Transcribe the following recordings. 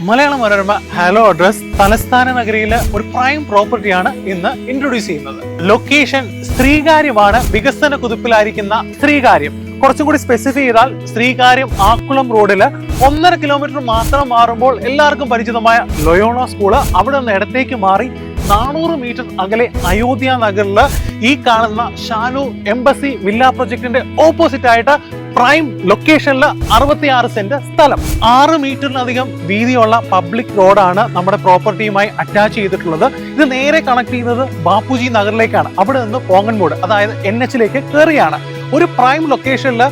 Malayala Manorama hello address തലസ്ഥാന നഗരിയിലെ ഒരു prime പ്രോപ്പർട്ടിയാണ് ഇന്ന് ഇൻട്രൊഡ്യൂസ് ചെയ്യുന്നത്. ലൊക്കേഷൻ ശ്രീകാര്യമാണ്. വികസന കുതിപ്പിലായിരിക്കുന്ന ശ്രീകാര്യം. കുറച്ചും കൂടി സ്പെസിഫൈ ചെയ്താൽ ശ്രീകാര്യം ആക്കുളം റോഡില് 1.5 കിലോമീറ്റർ മാത്രം മാറുമ്പോൾ എല്ലാവർക്കും പരിചിതമായ ലൊയോള സ്കൂള് അവിടെ നിന്ന് ഇടത്തേക്ക് മാറി 400 മീറ്റർ അകലെ അയോധ്യ നഗറില് ഈ കാണുന്ന ഷാനു എംബസി വില്ല പ്രൊജക്ടിന്റെ ഓപ്പോസിറ്റ് ആയിട്ട് പ്രൈം ലൊക്കേഷനിൽ 66 സെന്റ് സ്ഥലം, 6 മീറ്ററിലധികം വീതിയുള്ള പബ്ലിക് റോഡാണ് നമ്മുടെ പ്രോപ്പർട്ടിയുമായി അറ്റാച്ച് ചെയ്തിട്ടുള്ളത്. ഇത് നേരെ കണക്ട് ചെയ്യുന്നത് ബാപ്പുജി നഗറിലേക്കാണ്. അവിടെ നിന്ന് പോങ്ങൻമൂട്, അതായത് NH-ലേക്ക് കയറിയാണ്. ഒരു പ്രൈം ലൊക്കേഷനിൽ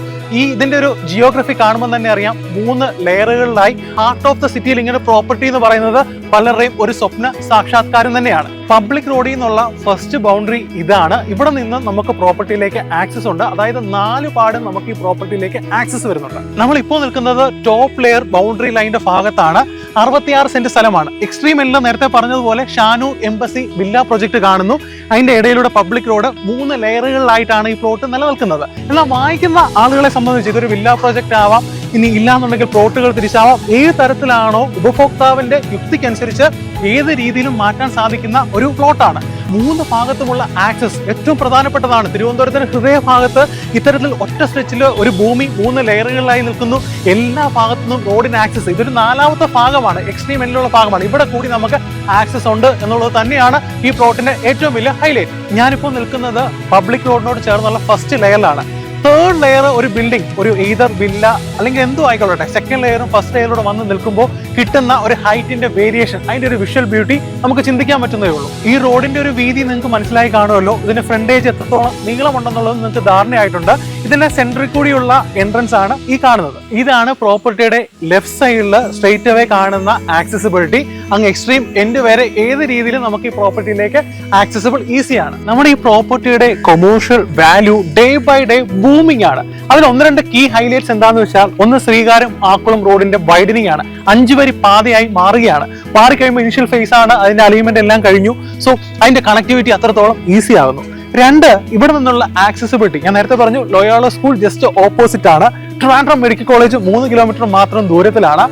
ഇതിന്റെ ഒരു ജിയോഗ്രഫി കാണുമ്പോൾ തന്നെ അറിയാം, 3 ലെയറുകളിലായി ഹാർട്ട് ഓഫ് ദ സിറ്റിയിൽ ഇങ്ങനെ പ്രോപ്പർട്ടി എന്ന് പറയുന്നത് പലരുടെയും ഒരു സ്വപ്ന സാക്ഷാത്കാരം തന്നെയാണ്. പബ്ലിക് റോഡിൽ നിന്നുള്ള ഫസ്റ്റ് ബൗണ്ടറി ഇതാണ്. ഇവിടെ നിന്ന് നമുക്ക് പ്രോപ്പർട്ടിയിലേക്ക് ആക്സസ് ഉണ്ട്. അതായത് 4 പാടും നമുക്ക് ഈ പ്രോപ്പർട്ടിയിലേക്ക് ആക്സസ് വരുന്നുണ്ട്. നമ്മൾ ഇപ്പോൾ നിൽക്കുന്നത് ടോപ്പ് ലെയർ ബൗണ്ടറി ലൈനിന്റെ ഭാഗത്താണ്. 66 സെന്റ് സ്ഥലമാണ്. എക്സ്ട്രീം എല്ലാം നേരത്തെ പറഞ്ഞതുപോലെ ഷാനു എംബസി വില്ല പ്രൊജക്ട് കാണുന്നു. അതിന്റെ ഇടയിലൂടെ പബ്ലിക് റോഡ് 3 ലെയറുകളിലായിട്ടാണ് ഈ പ്ലോട്ട് നിലനിൽക്കുന്നത്. എന്നാൽ വാങ്ങിക്കുന്ന ആളുകളെ സംബന്ധിച്ച് ഇതൊരു വില്ല പ്രൊജക്ട് ആവാം, ഇനി ഇല്ലാന്നുണ്ടെങ്കിൽ പ്ലോട്ടുകൾ തിരിച്ചാവാം. ഏത് തരത്തിലാണോ ഉപഭോക്താവിന്റെ യുക്തിക്കനുസരിച്ച് ഏത് രീതിയിലും മാറ്റാൻ സാധിക്കുന്ന ഒരു പ്ലോട്ടാണ്. 3 ഭാഗത്തുമുള്ള ആക്സസ് ഏറ്റവും പ്രധാനപ്പെട്ടതാണ്. തിരുവനന്തപുരത്തിന് ഹൃദയഭാഗത്ത് ഇത്തരത്തിൽ ഒറ്റ സ്ട്രെച്ചിൽ ഒരു ഭൂമി 3 ലെയറുകളിലായി നിൽക്കുന്നു. എല്ലാ ഭാഗത്തുനിന്നും റോഡിന് ആക്സസ്. ഇതൊരു 4ാമത്തെ ഭാഗമാണ്, എക്സ്ട്രീം എല്ലുള്ള ഭാഗമാണ്. ഇവിടെ കൂടി നമുക്ക് ആക്സസ് ഉണ്ട് എന്നുള്ളത് തന്നെയാണ് ഈ പ്ലോട്ടിന്റെ ഏറ്റവും വലിയ ഹൈലൈറ്റ്. ഞാനിപ്പോൾ നിൽക്കുന്നത് പബ്ലിക് റോഡിനോട് ചേർന്നുള്ള ഫസ്റ്റ് ലെയറിലാണ്. 3rd ലെയർ ഒരു ബിൽഡിംഗ്, ഒരു എയ്തർ വില്ല അല്ലെങ്കിൽ എന്തോ ആയിക്കൊള്ളട്ടെ, 2nd ലെയറും ഫസ്റ്റ് ലെയറോടെ വന്ന് നിൽക്കുമ്പോൾ കിട്ടുന്ന ഒരു ഹൈറ്റിന്റെ വേരിയേഷൻ, അതിന്റെ ഒരു വിഷ്വൽ ബ്യൂട്ടി നമുക്ക് ചിന്തിക്കാൻ പറ്റുന്നതേ ഉള്ളൂ. ഈ റോഡിന്റെ ഒരു വീതി നിങ്ങൾക്ക് മനസ്സിലായി കാണുമല്ലോ. ഇതിന്റെ ഫ്രണ്ടേജ് എത്രത്തോളം നീളമുണ്ടെന്നുള്ളത് നിങ്ങൾക്ക് ധാരണയായിട്ടുണ്ട്. ഇതിന്റെ സെന്ററിൽ കൂടിയുള്ള എൻട്രൻസ് ആണ് ഈ കാണുന്നത്. ഇതാണ് പ്രോപ്പർട്ടിയുടെ ലെഫ്റ്റ് സൈഡിൽ സ്ട്രെയിറ്റ് അവേ കാണുന്ന ആക്സസിബിലിറ്റി. അങ്ങ് എക്സ്ട്രീം എൻഡ് വരെ ഏത് രീതിയിലും നമുക്ക് ഈ പ്രോപ്പർട്ടിയിലേക്ക് ആക്സസിബിൾ ഈസിയാണ്. നമ്മുടെ ഈ പ്രോപ്പർട്ടിയുടെ commercial value day by day booming ആണ്. അതിൽ 1-2 കീ ഹൈലൈറ്റ്സ് എന്താണെന്ന് വെച്ചാൽ, ഒന്ന് ശ്രീകാര്യം ആക്കുളം റോഡിന്റെ വൈഡനിങ് ആണ്. 5 വരി പാതയായി മാറുകയാണ്. മാറിക്കഴിയുമ്പോൾ ഇനിഷ്യൽ ഫേസ് ആണ്, അതിന്റെ അലൈൻമെന്റ് എല്ലാം കഴിഞ്ഞു. സോ അതിന്റെ കണക്ടിവിറ്റി അത്രത്തോളം ഈസി ആകുന്നു. 2, ഇവിടെ നിന്നുള്ള ആക്സസിബിലിറ്റി. ഞാൻ നേരത്തെ പറഞ്ഞു ലൊയോള സ്കൂൾ ജസ്റ്റ് ഓപ്പോസിറ്റ് ആണ്. ട്രിവാൻഡ്രം മെഡിക്കൽ കോളേജ് 3 കിലോമീറ്റർ മാത്രം ദൂരത്തിലാണ്.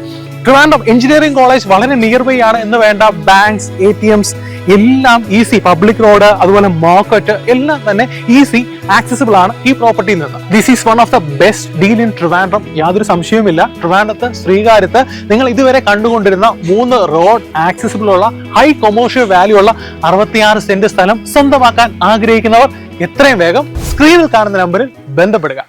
ട്രിവാൻഡ്രം എഞ്ചിനീയറിംഗ് കോളേജ് വളരെ നിയർ ബൈ ആണ് എന്ന് വേണ്ട. ബാങ്ക്സ്, ATMs എല്ലാം ഈസി. പബ്ലിക് റോഡ്, അതുപോലെ മാർക്കറ്റ് എല്ലാം തന്നെ ഈസി ആക്സസിബിൾ ആണ് ഈ പ്രോപ്പർട്ടിയിൽ നിന്ന്. This is one of the best deal in Trivandrum, യാതൊരു സംശയവുമില്ല. ട്രിവാൻഡ്രത്ത് ശ്രീകാര്യത്ത് നിങ്ങൾ ഇതുവരെ കണ്ടുകൊണ്ടിരുന്ന 3 റോഡ് ആക്സസിബിൾ ഉള്ള ഹൈ കൊമേഴ്ഷ്യൽ വാല്യൂ ഉള്ള 66 സെന്റ് സ്ഥലം സ്വന്തമാക്കാൻ ആഗ്രഹിക്കുന്നവർ എത്രയും വേഗം സ്ക്രീനിൽ കാണുന്ന നമ്പറിൽ ബന്ധപ്പെടുക.